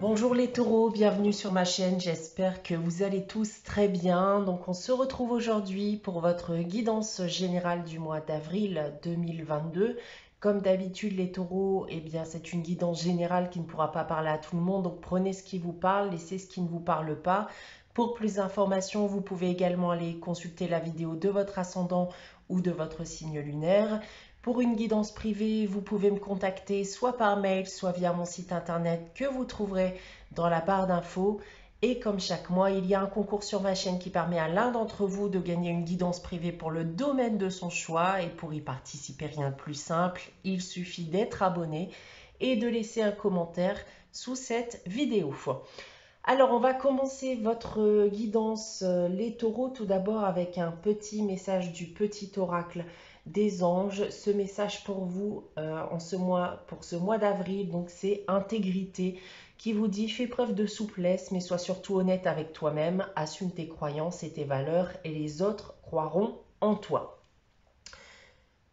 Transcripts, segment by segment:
Bonjour les taureaux, bienvenue sur ma chaîne, j'espère que vous allez tous très bien. Donc on se retrouve aujourd'hui pour votre guidance générale du mois d'avril 2022. Comme d'habitude les taureaux, eh bien c'est une guidance générale qui ne pourra pas parler à tout le monde, donc prenez ce qui vous parle, laissez ce qui ne vous parle pas. Pour plus d'informations, vous pouvez également aller consulter la vidéo de votre ascendant ou de votre signe lunaire. Pour une guidance privée, vous pouvez me contacter soit par mail, soit via mon site internet que vous trouverez dans la barre d'infos. Et comme chaque mois, il y a un concours sur ma chaîne qui permet à l'un d'entre vous de gagner une guidance privée pour le domaine de son choix. Et pour y participer, rien de plus simple, il suffit d'être abonné et de laisser un commentaire sous cette vidéo. Alors, on va commencer votre guidance, les taureaux, tout d'abord avec un petit message du petit oracle des anges. Ce message pour vous pour ce mois d'avril, donc c'est intégrité qui vous dit fais preuve de souplesse, mais sois surtout honnête avec toi-même, assume tes croyances et tes valeurs et les autres croiront en toi.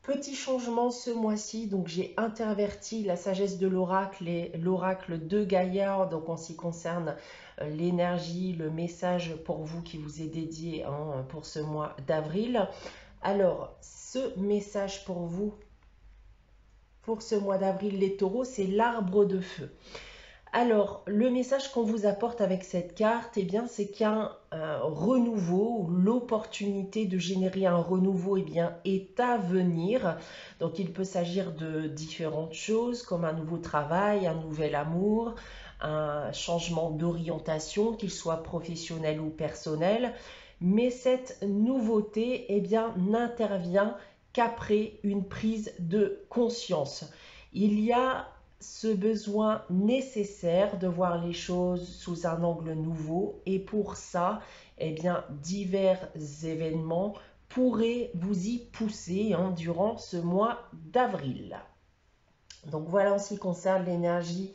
Petit changement ce mois-ci, donc j'ai interverti la sagesse de l'oracle et l'oracle de Gaïa, donc en ce qui concerne l'énergie, le message pour vous qui vous est dédié pour ce mois d'avril. Alors, ce message pour vous, pour ce mois d'avril, les taureaux, c'est l'arbre de feu. Alors, le message qu'on vous apporte avec cette carte, eh bien, c'est qu'un renouveau, l'opportunité de générer un renouveau, eh bien, est à venir. Donc, il peut s'agir de différentes choses, comme un nouveau travail, un nouvel amour, un changement d'orientation, qu'il soit professionnel ou personnel. Mais cette nouveauté, eh bien, n'intervient qu'après une prise de conscience. Il y a ce besoin nécessaire de voir les choses sous un angle nouveau et pour ça, eh bien, divers événements pourraient vous y pousser durant ce mois d'avril. Donc voilà en ce qui concerne l'énergie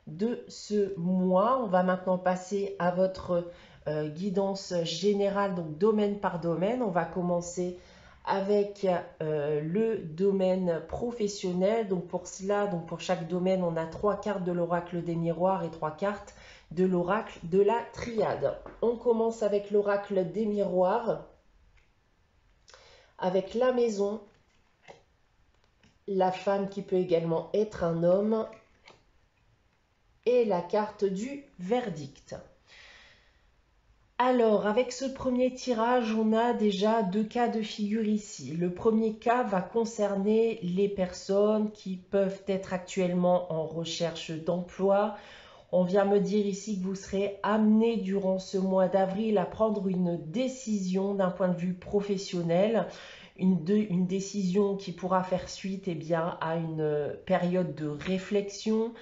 de ce mois. On va maintenant passer à votre guidance générale, donc domaine par domaine. On va commencer avec le domaine professionnel. Donc pour cela, donc pour chaque domaine, on a 3 cartes de l'oracle des miroirs et 3 cartes de l'oracle de la triade. On commence avec l'oracle des miroirs, avec la maison, la femme qui peut également être un homme, et la carte du verdict. Alors, avec ce premier tirage, on a déjà 2 cas de figure ici. Le premier cas va concerner les personnes qui peuvent être actuellement en recherche d'emploi. On vient me dire ici que vous serez amené durant ce mois d'avril à prendre une décision d'un point de vue professionnel. Une décision qui pourra faire suite à une période de réflexion.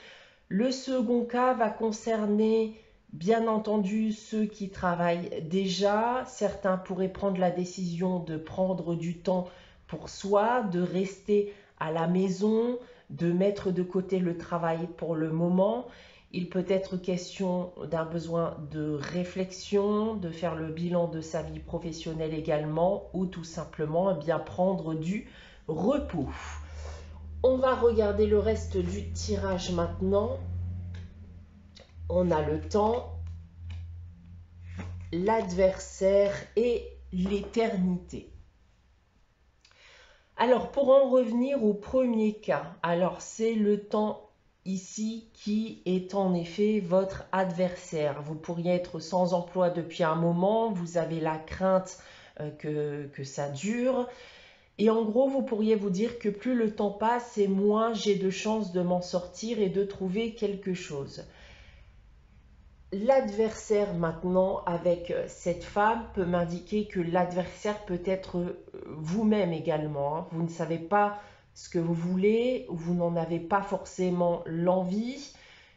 Le second cas va concerner bien entendu ceux qui travaillent déjà. Certains pourraient prendre la décision de prendre du temps pour soi, de rester à la maison, de mettre de côté le travail pour le moment. Il peut être question d'un besoin de réflexion, de faire le bilan de sa vie professionnelle également, ou tout simplement bien prendre du repos. On va regarder le reste du tirage maintenant. On a le temps, l'adversaire et l'éternité. Alors, pour en revenir au premier cas, alors c'est le temps ici qui est en effet votre adversaire. Vous pourriez être sans emploi depuis un moment, vous avez la crainte que ça dure. Et en gros, vous pourriez vous dire que plus le temps passe et moins j'ai de chances de m'en sortir et de trouver quelque chose. L'adversaire maintenant avec cette femme peut m'indiquer que l'adversaire peut être vous-même également. Vous ne savez pas ce que vous voulez, vous n'en avez pas forcément l'envie.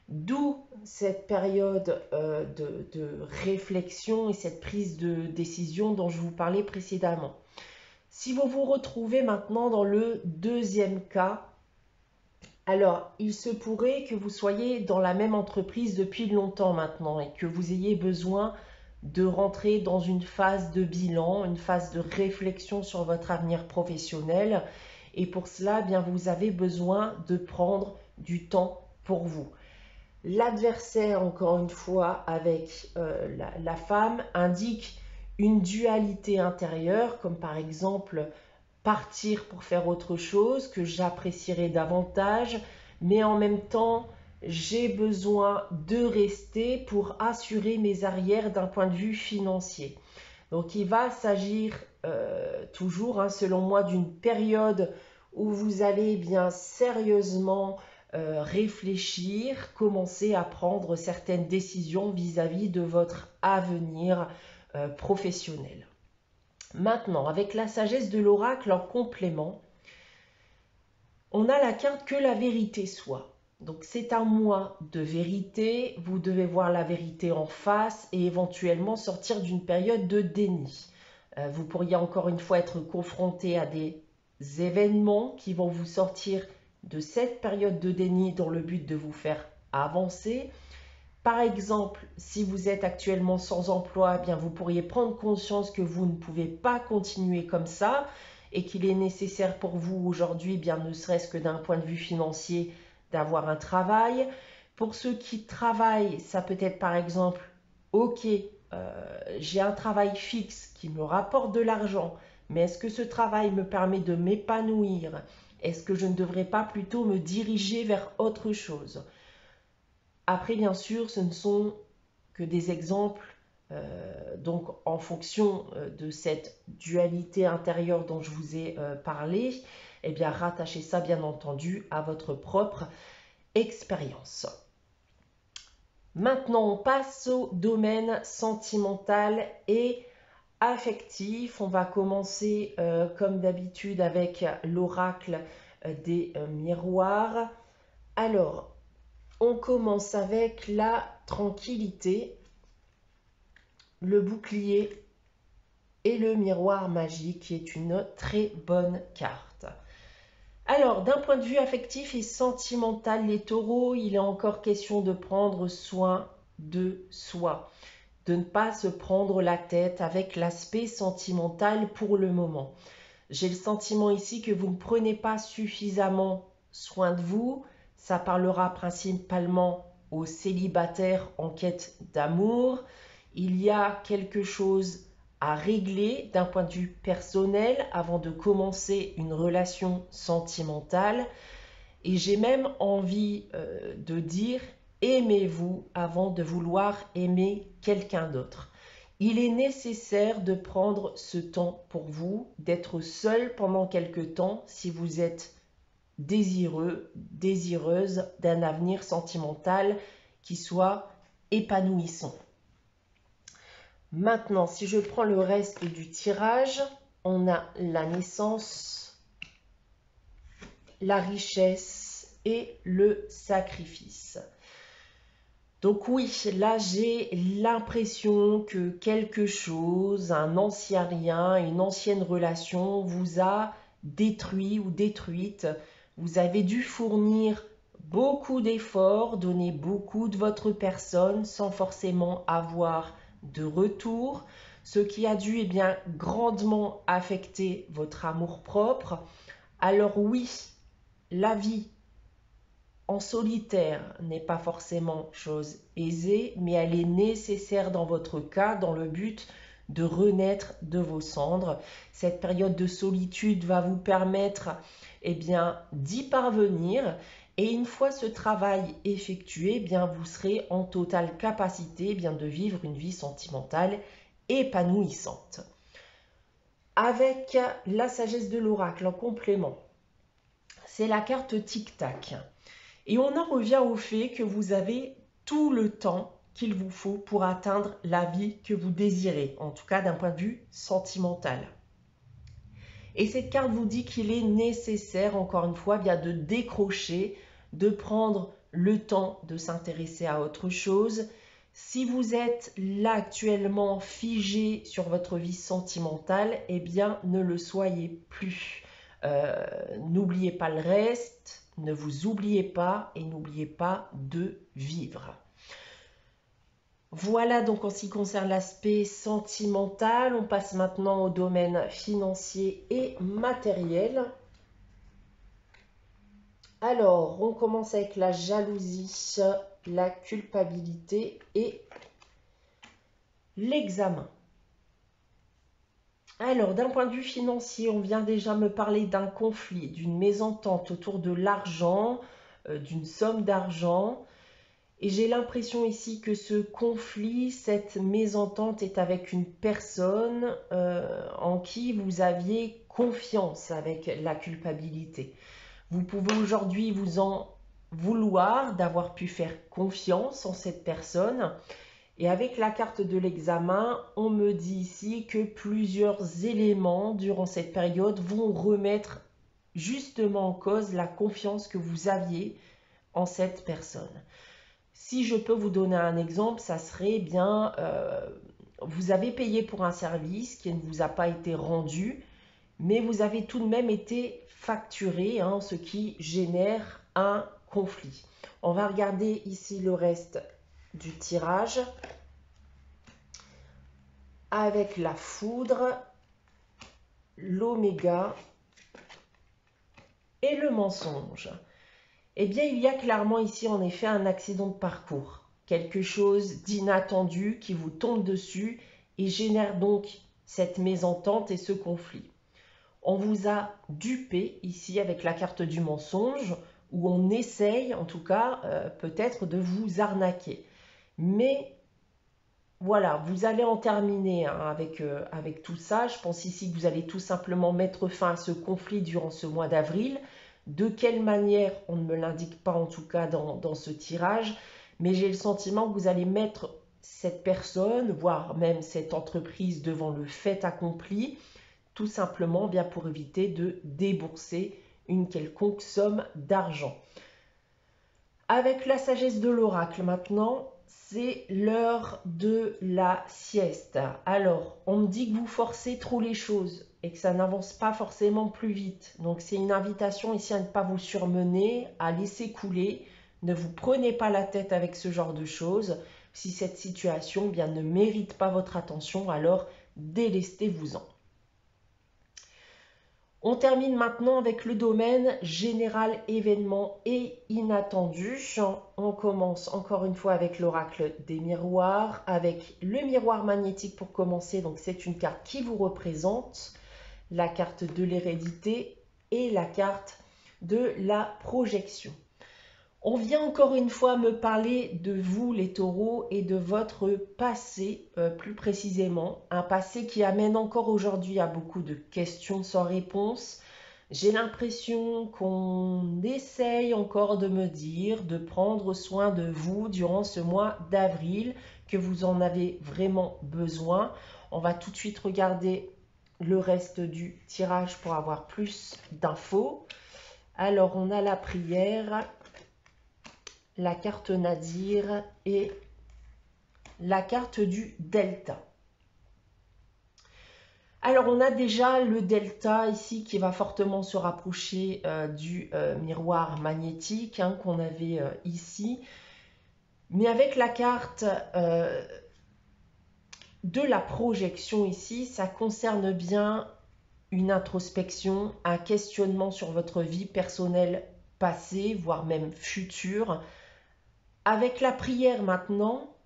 D'où cette période de réflexion et cette prise de décision dont je vous parlais précédemment. Si vous vous retrouvez maintenant dans le deuxième cas, alors, il se pourrait que vous soyez dans la même entreprise depuis longtemps maintenant et que vous ayez besoin de rentrer dans une phase de bilan, une phase de réflexion sur votre avenir professionnel. Et pour cela, bien, vous avez besoin de prendre du temps pour vous. L'adversaire, encore une fois, avec la femme, indique une dualité intérieure, comme par exemple partir pour faire autre chose que j'apprécierais davantage, mais en même temps, j'ai besoin de rester pour assurer mes arrières d'un point de vue financier. Donc il va s'agir toujours, hein, selon moi, d'une période où vous allez bien sérieusement réfléchir, commencer à prendre certaines décisions vis-à-vis de votre avenir professionnel. Maintenant, avec la sagesse de l'oracle en complément, on a la carte que la vérité soit. Donc c'est un mois de vérité, vous devez voir la vérité en face et éventuellement sortir d'une période de déni. Vous pourriez encore une fois être confronté à des événements qui vont vous sortir de cette période de déni dans le but de vous faire avancer. Par exemple, si vous êtes actuellement sans emploi, eh bien vous pourriez prendre conscience que vous ne pouvez pas continuer comme ça et qu'il est nécessaire pour vous aujourd'hui, bien ne serait-ce que d'un point de vue financier, d'avoir un travail. Pour ceux qui travaillent, ça peut être par exemple, ok, j'ai un travail fixe qui me rapporte de l'argent, mais est-ce que ce travail me permet de m'épanouir? Est-ce que je ne devrais pas plutôt me diriger vers autre chose? Après, bien sûr, ce ne sont que des exemples. Donc, en fonction de cette dualité intérieure dont je vous ai parlé, eh bien, rattachez ça, bien entendu, à votre propre expérience. Maintenant, on passe au domaine sentimental et affectif. On va commencer, comme d'habitude, avec l'oracle des miroirs. Alors, on commence avec la tranquillité, le bouclier et le miroir magique, qui est une très bonne carte. Alors, d'un point de vue affectif et sentimental, les taureaux, il est encore question de prendre soin de soi, de ne pas se prendre la tête avec l'aspect sentimental pour le moment. J'ai le sentiment ici que vous ne prenez pas suffisamment soin de vous. Ça parlera principalement aux célibataires en quête d'amour. Il y a quelque chose à régler d'un point de vue personnel avant de commencer une relation sentimentale. Et j'ai même envie de dire, aimez-vous avant de vouloir aimer quelqu'un d'autre. Il est nécessaire de prendre ce temps pour vous, d'être seul pendant quelque temps si vous êtes désireux, désireuse d'un avenir sentimental qui soit épanouissant. Maintenant, si je prends le reste du tirage, on a la naissance, la richesse et le sacrifice. Donc oui, là j'ai l'impression que quelque chose, un ancien lien, une ancienne relation vous a détruit ou détruite. Vous avez dû fournir beaucoup d'efforts, donner beaucoup de votre personne sans forcément avoir de retour, ce qui a dû bien grandement affecter votre amour-propre. Alors oui, la vie en solitaire n'est pas forcément chose aisée, mais elle est nécessaire dans votre cas dans le but de renaître de vos cendres. Cette période de solitude va vous permettre d'y parvenir. Et une fois ce travail effectué, vous serez en totale capacité de vivre une vie sentimentale épanouissante. Avec la sagesse de l'oracle en complément, c'est la carte tic-tac. Et on en revient au fait que vous avez tout le temps qu'il vous faut pour atteindre la vie que vous désirez, en tout cas d'un point de vue sentimental. Et cette carte vous dit qu'il est nécessaire, encore une fois, de décrocher, de prendre le temps de s'intéresser à autre chose. Si vous êtes là actuellement figé sur votre vie sentimentale, ne le soyez plus. N'oubliez pas le reste, ne vous oubliez pas et n'oubliez pas de vivre. Voilà donc en ce qui concerne l'aspect sentimental. On passe maintenant au domaine financier et matériel. Alors, on commence avec la jalousie, la culpabilité et l'examen. Alors, d'un point de vue financier, on vient déjà me parler d'un conflit, d'une mésentente autour de l'argent, d'une somme d'argent. Et j'ai l'impression ici que ce conflit, cette mésentente est avec une personne en qui vous aviez confiance avec la culpabilité. Vous pouvez aujourd'hui vous en vouloir d'avoir pu faire confiance en cette personne. Et avec la carte de l'examen, on me dit ici que plusieurs éléments durant cette période vont remettre justement en cause la confiance que vous aviez en cette personne. Si je peux vous donner un exemple, ça serait bien, vous avez payé pour un service qui ne vous a pas été rendu, mais vous avez tout de même été facturé, hein, ce qui génère un conflit. On va regarder ici le reste du tirage. Avec la foudre, l'oméga et le mensonge. Eh bien, il y a clairement ici en effet un accident de parcours. Quelque chose d'inattendu qui vous tombe dessus et génère donc cette mésentente et ce conflit. On vous a dupé ici avec la carte du mensonge, où on essaye en tout cas peut-être de vous arnaquer. Mais voilà, vous allez en terminer hein, avec tout ça. Je pense ici que vous allez tout simplement mettre fin à ce conflit durant ce mois d'avril. De quelle manière, on ne me l'indique pas en tout cas dans ce tirage, mais j'ai le sentiment que vous allez mettre cette personne, voire même cette entreprise devant le fait accompli, tout simplement bien pour éviter de débourser une quelconque somme d'argent. Avec la sagesse de l'oracle maintenant, c'est l'heure de la sieste. Alors, on me dit que vous forcez trop les choses et que ça n'avance pas forcément plus vite. Donc, c'est une invitation ici à ne pas vous surmener, à laisser couler. Ne vous prenez pas la tête avec ce genre de choses. Si cette situation bien, ne mérite pas votre attention, alors délestez-vous-en. On termine maintenant avec le domaine général, événement et inattendu. On commence encore une fois avec l'oracle des miroirs, avec le miroir magnétique pour commencer. Donc c'est une carte qui vous représente, la carte de l'hérédité et la carte de la projection. On vient encore une fois me parler de vous les taureaux et de votre passé plus précisément. Un passé qui amène encore aujourd'hui à beaucoup de questions sans réponse. J'ai l'impression qu'on essaye encore de me dire de prendre soin de vous durant ce mois d'avril, que vous en avez vraiment besoin. On va tout de suite regarder le reste du tirage pour avoir plus d'infos. Alors on a la prière, la carte Nadir et la carte du delta. Alors on a déjà le delta ici qui va fortement se rapprocher du miroir magnétique hein, qu'on avait ici. Mais avec la carte de la projection ici, ça concerne bien une introspection, un questionnement sur votre vie personnelle passée, voire même future. Avec la prière maintenant,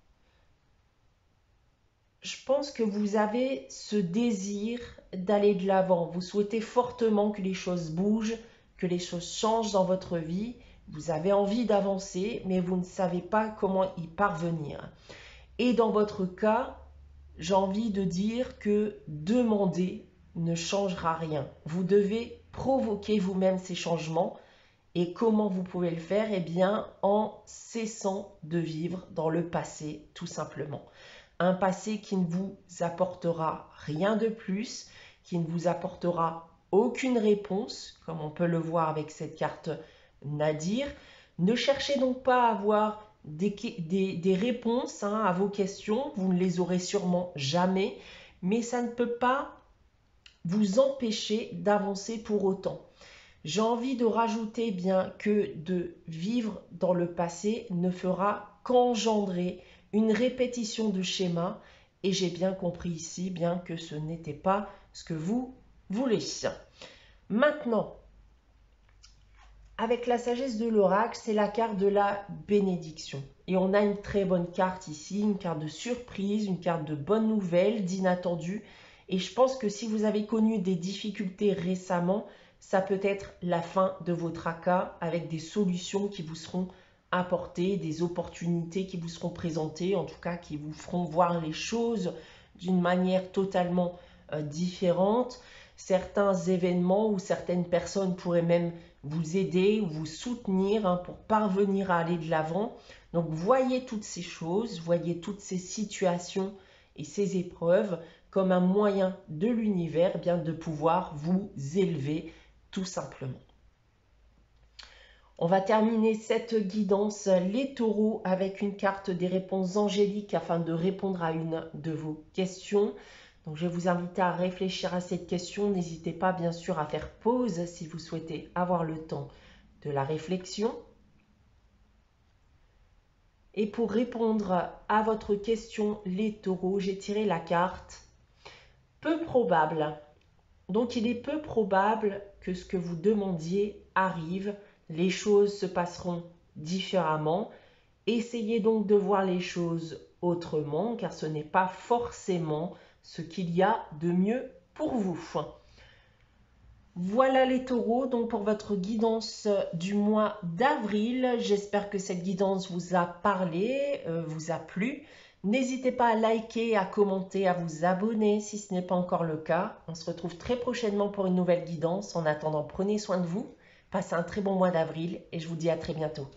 je pense que vous avez ce désir d'aller de l'avant. Vous souhaitez fortement que les choses bougent, que les choses changent dans votre vie. Vous avez envie d'avancer, mais vous ne savez pas comment y parvenir. Et dans votre cas, j'ai envie de dire que demander ne changera rien. Vous devez provoquer vous-même ces changements. Et comment vous pouvez le faire? Eh bien, en cessant de vivre dans le passé, tout simplement. Un passé qui ne vous apportera rien de plus, qui ne vous apportera aucune réponse, comme on peut le voir avec cette carte Nadir. Ne cherchez donc pas à avoir des réponses hein, à vos questions, vous ne les aurez sûrement jamais, mais ça ne peut pas vous empêcher d'avancer pour autant. J'ai envie de rajouter bien que de vivre dans le passé ne fera qu'engendrer une répétition de schémas et j'ai bien compris ici bien que ce n'était pas ce que vous voulez. Maintenant, Avec la sagesse de l'oracle, c'est la carte de la bénédiction. Et on a une très bonne carte ici, une carte de surprise, une carte de bonne nouvelle, d'inattendu. Et je pense que si vous avez connu des difficultés récemment, ça peut être la fin de vos tracas avec des solutions qui vous seront apportées, des opportunités qui vous seront présentées, en tout cas qui vous feront voir les choses d'une manière totalement différente. Certains événements ou certaines personnes pourraient même vous aider ou vous soutenir pour parvenir à aller de l'avant. Donc voyez toutes ces choses, voyez toutes ces situations et ces épreuves comme un moyen de l'univers de pouvoir vous élever tout simplement. On va terminer cette guidance les taureaux avec une carte des réponses angéliques afin de répondre à une de vos questions. Donc je vais vous inviter à réfléchir à cette question. N'hésitez pas bien sûr à faire pause si vous souhaitez avoir le temps de la réflexion. Et pour répondre à votre question, les taureaux, j'ai tiré la carte peu probable. Donc il est peu probable que ce que vous demandiez arrive. Les choses se passeront différemment. Essayez donc de voir les choses autrement, car ce n'est pas forcément ce qu'il y a de mieux pour vous. Voilà les taureaux, donc pour votre guidance du mois d'avril. J'espère que cette guidance vous a parlé, vous a plu. N'hésitez pas à liker, à commenter, à vous abonner si ce n'est pas encore le cas. On se retrouve très prochainement pour une nouvelle guidance. En attendant, prenez soin de vous. Passez un très bon mois d'avril et je vous dis à très bientôt.